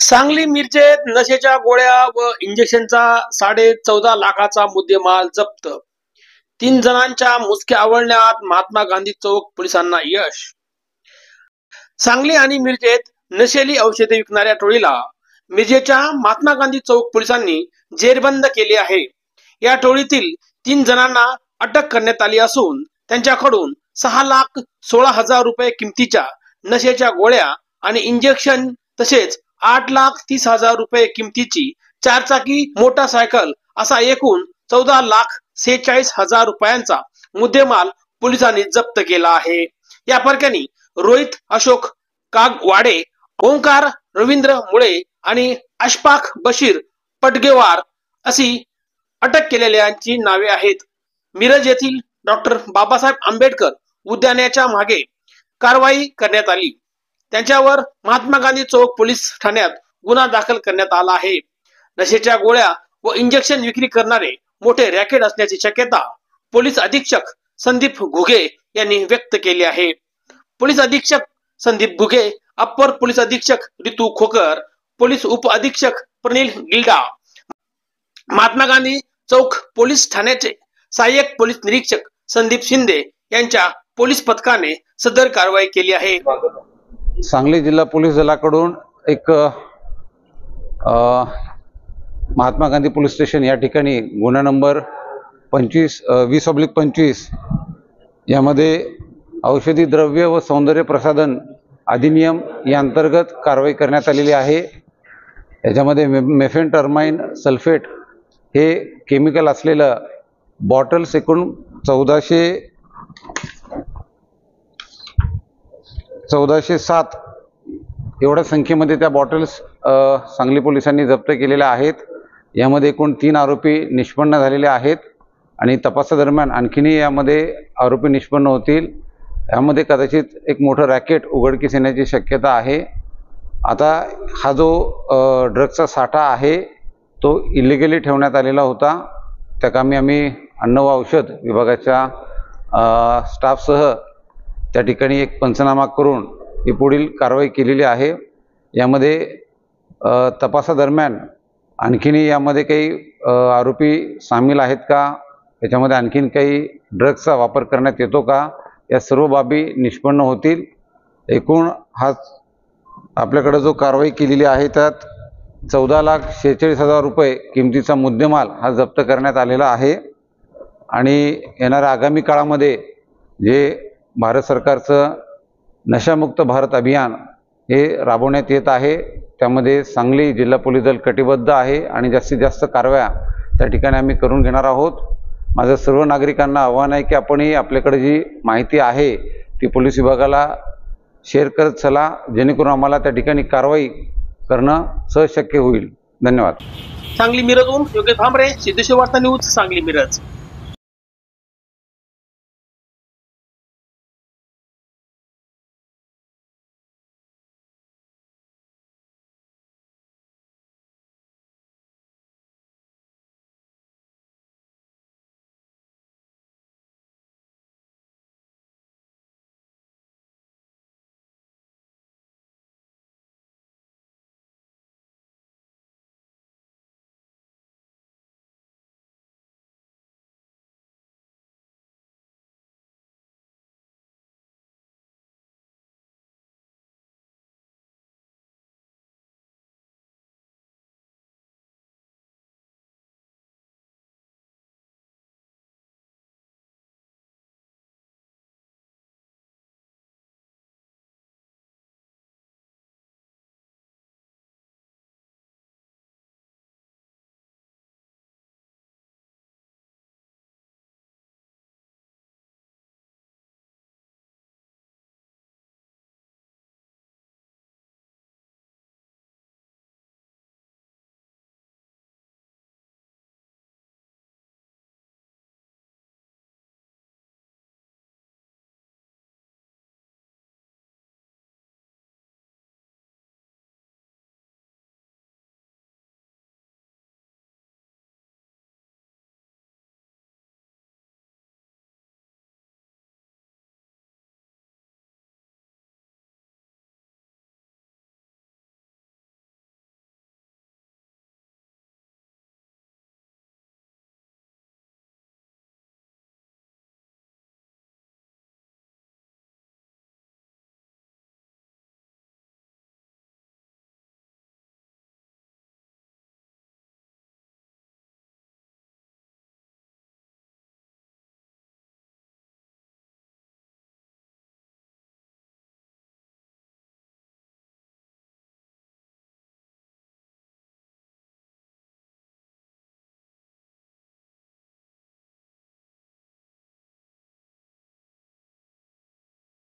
सांगली मिरजेत नशेच्या गोळ्या व इंजेक्शनचा 14.5 लाखाचा मुद्देमाल जप्त। 3 जणांच्या मुसक्या आवळण्यात महात्मा गांधी चौक पोलिसांना यश। सांगली आणि मिरजेत नशेली औषधे विकणाऱ्या टोळीला मिरजेच्या महात्मा गांधी चौक पोलिसांनी जेरबंद केले आहे। या टोळीतील 3 जणांना अटक करण्यात आली असून त्यांच्याकडून 6,16,000 रुपये किमतीच्या नशेच्या गोळ्या आणि इंजेक्शन तसेच 8,30,000 रुपये किमतीची 4 चाकी मोटारसायकल असा एकूण 14,46,000 रुपयांचा मुद्देमाल पोलिसांनी जप्त केला आहे। या प्रकरणी रोहित अशोक कागवाडे, ओंकार रवींद्र मुळे आणि अशफाक बशीर पटगेवार अशी अटक केलेल्यांची नावे आहेत। मिरज येथील डॉक्टर बाबासाहेब आंबेडकर उद्यानाच्या मागे कारवाई करण्यात आली। त्यांच्यावर महात्मा गांधी चौक पोलीस ठाण्यात गुन्हा दाखल करण्यात आला आहे। नशेच्या गोळ्या व इंजेक्शन विक्री करणारे मोठे रॅकेट असण्याची शक्यता पोलीस अधीक्षक संदीप घुगे यांनी व्यक्त केली आहे। पोलीस अधीक्षक संदीप घुगे, अप्पर पोलीस अधीक्षक रितू खोकर, पोलीस उप अधीक्षक प्रनिल गिल्डा, महात्मा गांधी चौक पोलीस ठाण्याचे सहाय्यक पोलीस निरीक्षक संदीप शिंदे यांच्या पोलीस पथकाने सदर कारवाई केली आहे। सांगली जिल्हा पोलीस दलाकडून एक महात्मा गांधी पोलीस स्टेशन या ठिकाणी गुन्हा नंबर 20/25 यामध्ये औषधी द्रव्य व सौंदर्य प्रसाधन अधिनियम या अंतर्गत कारवाई करण्यात आलेली आहे। याच्यामध्ये मेफेनटर्माइन सल्फेट हे केमिकल असलेलं बॉटल्स एकूण 1407 एवढ्या संख्येमध्ये त्या बॉटल्स सांगली पोलिसांनी जप्त केलेल्या आहेत। यामध्ये एकूण 3 आरोपी निष्पन्न झालेले आहेत आणि तपासादरम्यान आणखीनही यामध्ये आरोपी निष्पन्न होतील। यामध्ये कदाचित एक मोठं रॅकेट उघडकीस येण्याची शक्यता आहे। आता हा जो ड्रग्सचा साठा आहे तो इलिगली ठेवण्यात आलेला होता। त्या कामी आम्ही अन्न व औषध विभागाच्या स्टाफसह त्या ठिकाणी एक पंचनामा करून ही पुढील कारवाई केलेली आहे। यामध्ये तपासादरम्यान आणखीनही यामध्ये काही आरोपी सामील आहेत का, याच्यामध्ये आणखीन काही ड्रग्सचा वापर करण्यात येतो का, या सर्व बाबी निष्पन्न होतील। एकूण हा आपल्याकडे जो कारवाई केलेली आहे त्यात 14,46,000 रुपये किमतीचा मुद्देमाल हा जप्त करण्यात आलेला आहे। आणि येणाऱ्या आगामी काळामध्ये जे भारत सरकारचं नशामुक्त भारत अभियान हे राबवण्यात येत आहे, त्यामध्ये सांगली जिल्हा पोलीस दल कटिबद्ध आहे आणि जास्तीत जास्त कारवाया त्या ठिकाणी आम्ही करून घेणार आहोत। माझं सर्व नागरिकांना आव्हान आहे की आपणही आपल्याकडे जी माहिती आहे ती पोलीस विभागाला शेअर करत चला, जेणेकरून आम्हाला त्या ठिकाणी कारवाई करणं सहज शक्य होईल। धन्यवाद। सांगली मिरजहून योगेश भांबरे, सिद्धेश्वर वार्ता न्यूज, सांगली मिरज।